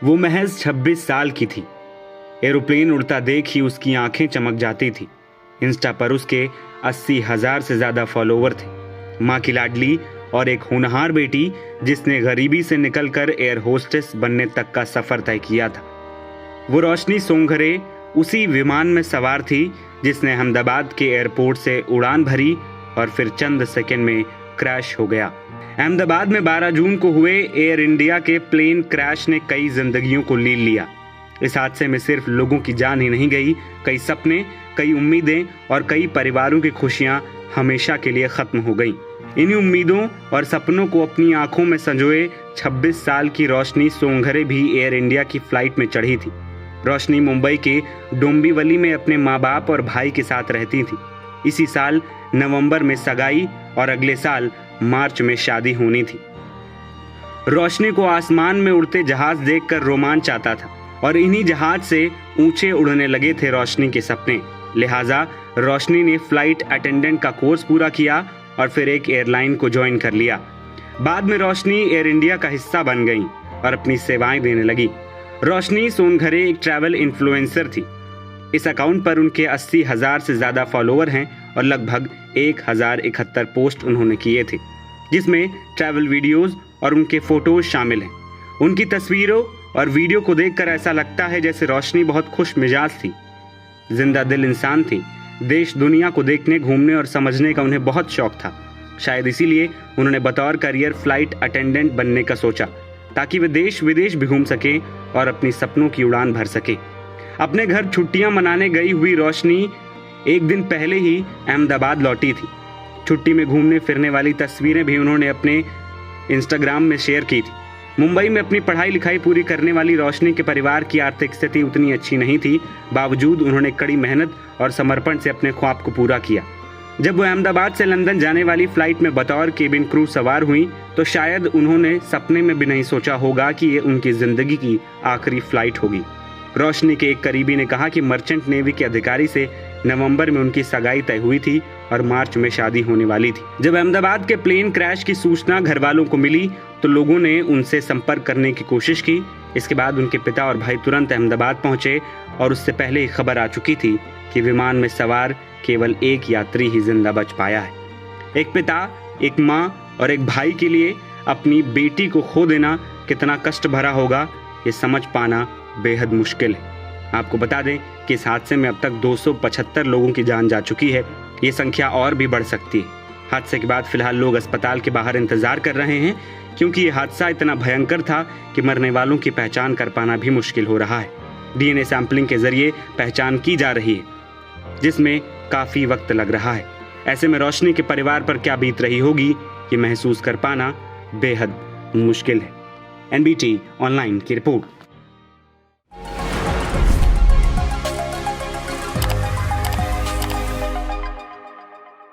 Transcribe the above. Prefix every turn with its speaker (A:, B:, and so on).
A: वो महज 26 साल की थी। एरोप्लेन उड़ता देख ही उसकी आंखें चमक जाती थी। इंस्टा पर उसके 80,000 से ज्यादा फॉलोवर थे। माँ की लाडली और एक होनहार बेटी जिसने गरीबी से निकलकर एयर होस्टेस बनने तक का सफर तय किया था। वो रोशनी सोंगरे उसी विमान में सवार थी जिसने अहमदाबाद के एयरपोर्ट से उड़ान भरी और फिर चंद सेकंड में क्रैश हो गया। अहमदाबाद में 12 जून को हुए एयर इंडिया के प्लेन क्रैश ने कई जिंदगियों को लील लिया। इस हादसे में सिर्फ लोगों की जान ही नहीं गई, कई सपने, कई उम्मीदें और कई परिवारों की खुशियां हमेशा के लिए खत्म हो गईं। इन्हीं उम्मीदों और सपनों को अपनी आंखों में संजोए 26 साल की रोशनी सोंगरे भी एयर इंडिया की फ्लाइट में चढ़ी थी। रोशनी मुंबई के डोंबिवली में अपने माँ बाप और भाई के साथ रहती थी। इसी साल नवंबर में सगाई और अगले साल मार्च में शादी होनी थी। रोशनी को आसमान में उड़ते जहाज देखकर रोमांच आता था और इन्हीं जहाज से ऊंचे उड़ने लगे थे रोशनी के सपने। लिहाजा रोशनी ने फ्लाइट अटेंडेंट का कोर्स पूरा किया और फिर एक एयरलाइन को ज्वाइन कर लिया। बाद में रोशनी एयर इंडिया का हिस्सा बन गई और अपनी सेवाएं देने लगी। रोशनी सोनघरे एक ट्रैवल इन्फ्लुएंसर थी। इस अकाउंट पर उनके 80,000 से ज्यादा फॉलोवर हैं और लगभग 1071 पोस्ट उन्होंने किए थे, जिसमें ट्रैवल वीडियोस और उनके फोटोज शामिल हैं। उनकी तस्वीरों और वीडियो को देखकर ऐसा लगता है जैसे रोशनी बहुत खुश मिजाज थी, जिंदा दिल इंसान थी। देश दुनिया को देखने, घूमने और समझने का उन्हें बहुत शौक था। शायद इसीलिए उन्होंने बतौर करियर फ्लाइट अटेंडेंट बनने का सोचा, ताकि वे देश विदेश भी घूम सके और अपनी सपनों की उड़ान भर सके। अपने घर छुट्टियां मनाने गई हुई रोशनी एक दिन पहले ही अहमदाबाद लौटी थी। छुट्टी में घूमने फिरने वाली तस्वीरें भी उन्होंने अपने इंस्टाग्राम में शेयर की थी। मुंबई में अपनी पढ़ाई लिखाई पूरी करने वाली रोशनी के परिवार की आर्थिक स्थिति उतनी अच्छी नहीं थी। बावजूद उन्होंने कड़ी मेहनत और समर्पण से अपने ख्वाब को पूरा किया। जब वो अहमदाबाद से लंदन जाने वाली फ्लाइट में बतौर केबिन क्रू सवार हुई तो शायद उन्होंने सपने में भी नहीं सोचा होगा कि ये उनकी जिंदगी की आखिरी फ्लाइट होगी। रोशनी के एक करीबी ने कहा कि मर्चेंट नेवी के अधिकारी से नवंबर में उनकी सगाई तय हुई थी और मार्च में शादी होने वाली थी। जब अहमदाबाद के प्लेन क्रैश की सूचना घर वालों को मिली तो लोगों ने उनसे संपर्क करने की कोशिश की। इसके बाद उनके पिता और भाई तुरंत अहमदाबाद पहुंचे और उससे पहले ही खबर आ चुकी थी कि विमान में सवार केवल एक यात्री ही जिंदा बच पाया है। एक पिता, एक माँ और एक भाई के लिए अपनी बेटी को खो देना कितना कष्ट भरा होगा, ये समझ पाना बेहद मुश्किल है। आपको बता दें कि इस हादसे में अब तक 275 लोगों की जान जा चुकी है। ये संख्या और भी बढ़ सकती है। हादसे के बाद फिलहाल लोग अस्पताल के बाहर इंतजार कर रहे हैं, क्योंकि ये हादसा इतना भयंकर था कि मरने वालों की पहचान कर पाना भी मुश्किल हो रहा है। डीएनए सैंपलिंग के जरिए पहचान की जा रही है, जिसमें काफी वक्त लग रहा है। ऐसे में रोशनी के परिवार पर क्या बीत रही होगी, ये महसूस कर पाना बेहद मुश्किल है। एनबीटी ऑनलाइन की रिपोर्ट।